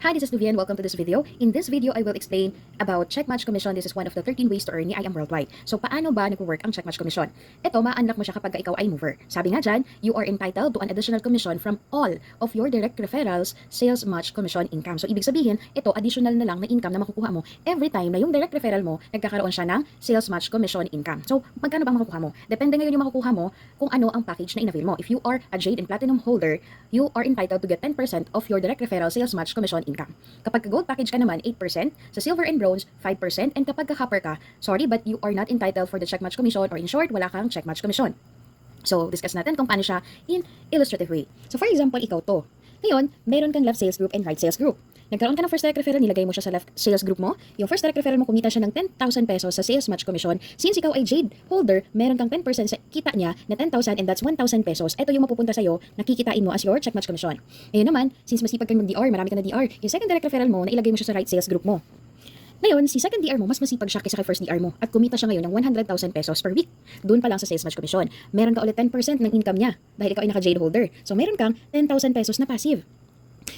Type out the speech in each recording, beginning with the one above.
Hi, this is Luvian. Welcome to this video. In this video, I will explain about Checkmatch Commission. This is one of the 13 ways to earn ni I Am Worldwide. So, paano ba nag-work ang Checkmatch Commission? Ito, ma-unlock mo siya kapag ikaw ay mover. Sabi nga dyan, you are entitled to an additional commission from all of your direct referrals sales match commission income. So, ibig sabihin, ito, additional na lang na income na makukuha mo every time na yung direct referral mo, nagkakaroon siya ng sales match commission income. So, magkano ba ang makukuha mo? Depende ngayon yung makukuha mo kung ano ang package na in-avail mo. If you are a Jade and Platinum holder, you are entitled to get 10% of your direct referral sales match commission income. Kapag gold package ka naman, 8%, sa silver and bronze, 5%, and kapag ka-copper ka, sorry but you are not entitled for the check match commission, or in short, wala kang check match commission. So, discuss natin kung paano siya in illustrative way. So, for example, ikaw to. Ngayon, meron kang left sales group and right sales group. Nagkaroon ka ng first direct referral, nilagay mo siya sa left sales group mo. Yung first direct referral mo, kumita siya ng 10,000 pesos sa sales match commission. Since ikaw ay Jade holder, meron kang 10% sa kita niya na 10,000 and that's 1,000 pesos. Ito yung mapupunta sa'yo, nakikitain mo as your check match commission. Ngayon naman, since masipag kang mag-DR, marami ka na DR, yung second direct referral mo, nailagay mo siya sa right sales group mo. Ngayon, si second DR mo, mas masipag siya kaysa kay first DR mo at kumita siya ngayon ng 100,000 pesos per week. Doon pa lang sa sales match commission. Meron ka ulit 10% ng income niya dahil ikaw ay naka-Jade holder. So, meron kang 10,000 pesos na passive.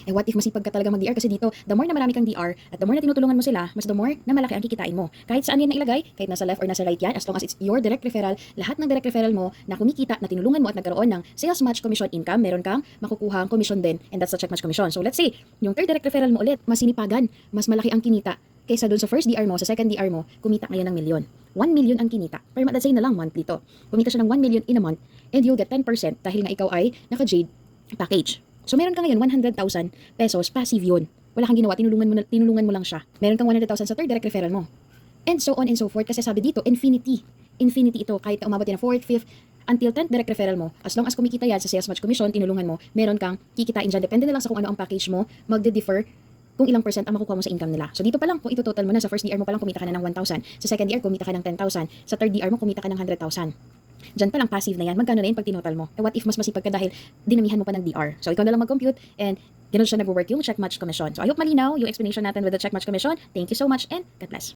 Eh what if masipag ka talaga mag-DR? Kasi dito, the more na marami kang DR at the more na tinutulungan mo sila, mas the more na malaki ang kikitain mo. Kahit saan yan na ilagay, kahit nasa left or nasa right yan, as long as it's your direct referral, lahat ng direct referral mo na kumikita, na tinulungan mo at nagkaroon ng sales match commission income, meron kang makukuha ang commission din, and that's the check match commission. So let's say, yung third direct referral mo ulit, mas sinipagan, mas malaki ang kinita kaysa dun sa first DR mo, sa second DR mo, kumita ngayon ng milyon. 1 million ang kinita. Per month, let's say na lang monthly to. Kumita siya ng 1 million in a month, and you'll get 10% dahil nga ikaw ay naka-Jade package. So, meron ka ngayon 100,000 pesos, passive yun. Wala kang ginawa, tinulungan mo lang siya. Meron kang 100,000 sa third direct referral mo. And so on and so forth, kasi sabi dito, infinity. Infinity ito, kahit na umabot na 4th, 5th, until 10th direct referral mo. As long as kumikita yan sa sales match commission, tinulungan mo, meron kang kikitain dyan. Depende na lang sa kung ano ang package mo, magde-differ kung ilang percent ang makukuha mo sa income nila. So, dito pa lang, kung ito-total mo na, sa first DR mo pa lang, kumita ka na ng 1,000. Sa second DR, kumita ka ng 10,000. Sa third DR mo, kumita ka ng 100,000. Diyan pa lang passive na yan. Magkano na yun pag tinotal mo? Eh what if mas masipag ka dahil dinamihan mo pa ng DR? So ikaw na lang mag-compute and ganoon siya nag-work yung check match commission. So I hope malinaw yung explanation natin with the check match commission. Thank you so much and God bless.